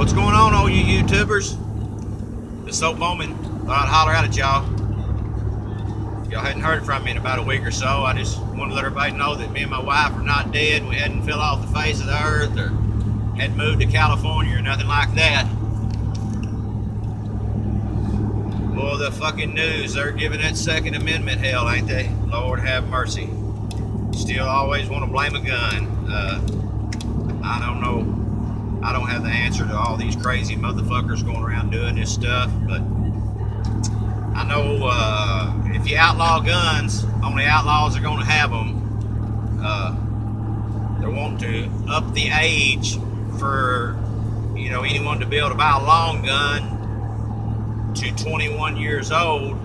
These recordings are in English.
What's going on, all you YouTubers? It's Soap Bowman. Thought I'd holler out at y'all. Y'all hadn't heard from me in about a week or so. I just wanted to let everybody know that me and my wife are not dead. We hadn't fell off the face of the earth or hadn't moved to California or nothing like that. Boy, the fucking news, they're giving that Second Amendment hell, ain't they? Lord have mercy. Still always want to blame a gun. I don't know. I don't have the answer to all these crazy motherfuckers going around doing this stuff, but I know if you outlaw guns, only outlaws are going to have them. They're wanting to up the age for, anyone to be able to buy a long gun to 21 years old.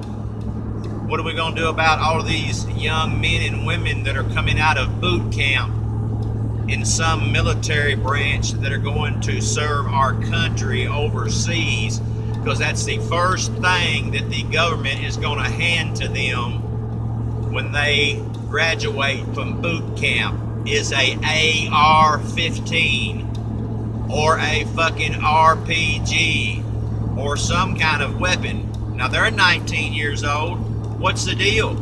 What are we going to do about all of these young men and women that are coming out of boot camp in some military branch that are going to serve our country overseas? Because that's the first thing that the government is going to hand to them when they graduate from boot camp is a AR-15 or a fucking RPG or some kind of weapon. Now they're 19 years old. What's the deal?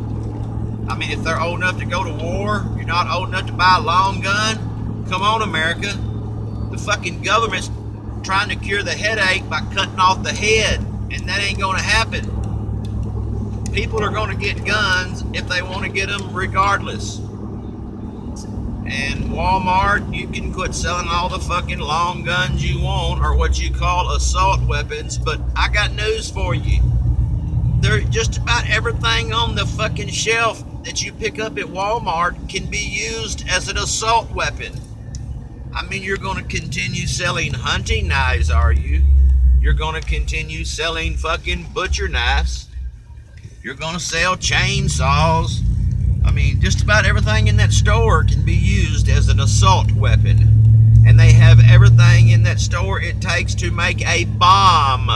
I mean, if they're old enough to go to war, you're not old enough to buy a long gun? Come on, America. The fucking government's trying to cure the headache by cutting off the head, and that ain't going to happen. People are going to get guns if they want to get them regardless. And Walmart, you can quit selling all the fucking long guns you want, or what you call assault weapons, but I got news for you. There's just about everything on the fucking shelf that you pick up at Walmart can be used as an assault weapon. I mean, you're going to continue selling hunting knives, are you? You're going to continue selling fucking butcher knives. You're going to sell chainsaws. I mean, just about everything in that store can be used as an assault weapon. And they have everything in that store it takes to make a bomb.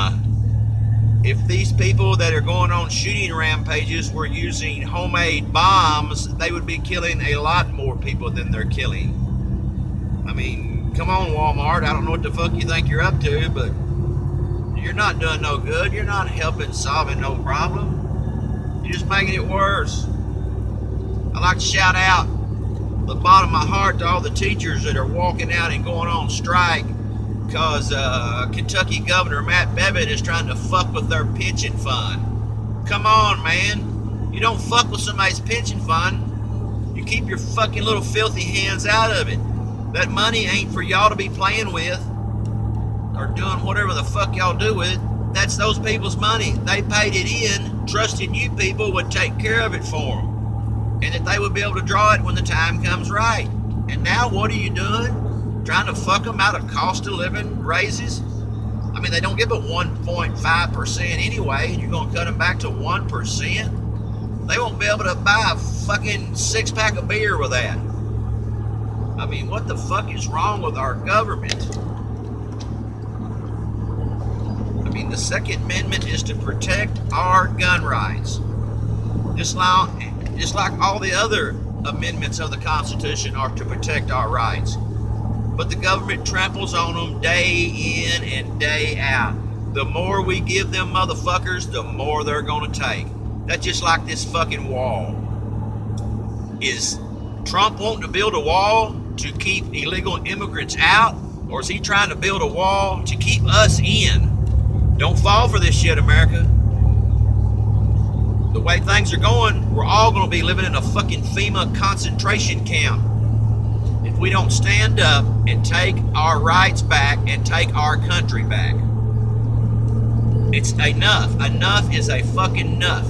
If these people that are going on shooting rampages were using homemade bombs, they would be killing a lot more people than they're killing. I mean, come on, Walmart. I don't know what the fuck you think you're up to, but you're not doing no good. You're not helping solving no problem. You're just making it worse. I'd like to shout out the bottom of my heart to all the teachers that are walking out and going on strike because Kentucky Governor Matt Bevin is trying to fuck with their pension fund. Come on, man. You don't fuck with somebody's pension fund. You keep your fucking little filthy hands out of it. That money ain't for y'all to be playing with or doing whatever the fuck y'all do with it. That's those people's money. They paid it in, trusting you people would take care of it for them, and that they would be able to draw it when the time comes right. And now what are you doing? Trying to fuck them out of cost of living raises? I mean, they don't give it 1.5% anyway, and you're going to cut them back to 1%? They won't be able to buy a fucking 6-pack of beer with that. I mean, what the fuck is wrong with our government? I mean, the Second Amendment is to protect our gun rights. Just like all the other amendments of the Constitution are to protect our rights. But the government tramples on them day in and day out. The more we give them motherfuckers, the more they're going to take. That's just like this fucking wall. Is Trump wanting to build a wall to keep illegal immigrants out? Or is he trying to build a wall to keep us in? Don't fall for this shit, America. The way things are going, we're all going to be living in a fucking FEMA concentration camp if we don't stand up and take our rights back and take our country back. It's enough. Enough is a fucking enough.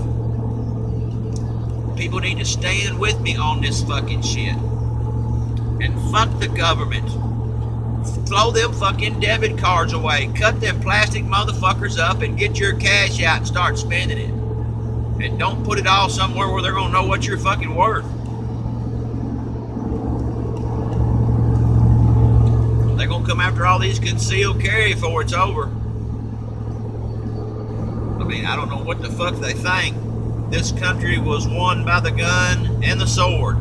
People need to stand with me on this fucking shit. And fuck the government. Throw them fucking debit cards away. Cut them plastic motherfuckers up and get your cash out and start spending it. And don't put it all somewhere where they're going to know what you're fucking worth. They're going to come after all these concealed carry before it's over. I mean, I don't know what the fuck they think. This country was won by the gun and the sword.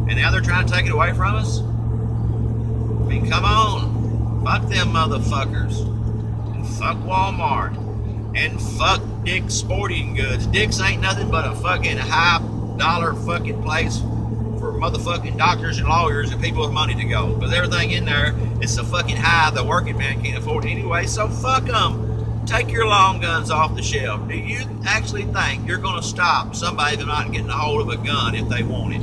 And now they're trying to take it away from us? I mean, come on. Fuck them motherfuckers. And fuck Walmart. And fuck Dick's Sporting Goods. Dick's ain't nothing but a fucking high dollar fucking place for motherfucking doctors and lawyers and people with money to go. But everything in there is so fucking high the working man can't afford it anyway, so fuck them. Take your long guns off the shelf. Do you actually think you're going to stop somebody from not getting a hold of a gun if they want it?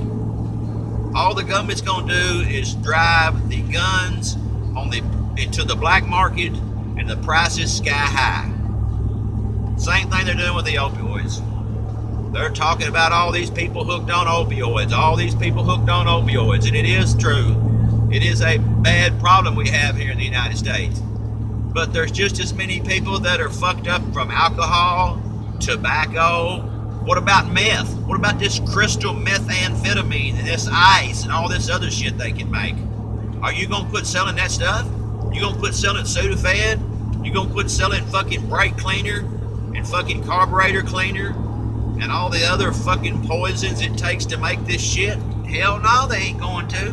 All the government's going to do is drive the guns into the black market, and the price is sky high. Same thing they're doing with the opioids. They're talking about all these people hooked on opioids, and it is true. It is a bad problem we have here in the United States. But there's just as many people that are fucked up from alcohol, tobacco. What about meth? What about this crystal methamphetamine and this ice and all this other shit they can make? Are you gonna quit selling that stuff? You gonna quit selling Sudafed? You gonna quit selling fucking brake cleaner and fucking carburetor cleaner and all the other fucking poisons it takes to make this shit? Hell no, they ain't going to.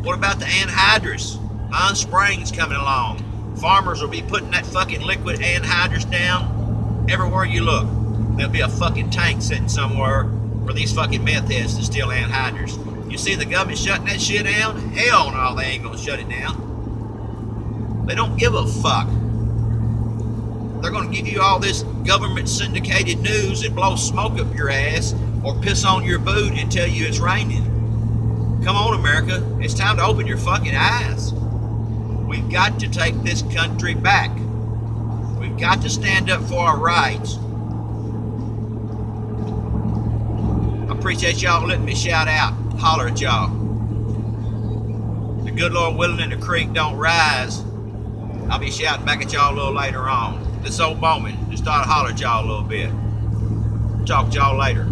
What about the anhydrous? Pine Springs coming along. Farmers will be putting that fucking liquid anhydrous down everywhere you look. There'll be a fucking tank sitting somewhere for these fucking meth heads to steal anhydrous. You see the government shutting that shit down? Hell no, they ain't gonna shut it down. They don't give a fuck. They're gonna give you all this government syndicated news and blow smoke up your ass or piss on your boot and tell you it's raining. Come on, America. It's time to open your fucking eyes. We've got to take this country back. We've got to stand up for our rights. I appreciate y'all letting me shout out, holler at y'all. The good Lord willing and the creek don't rise. I'll be shouting back at y'all a little later on. This old moment, just thought I'd holler at y'all a little bit. Talk to y'all later.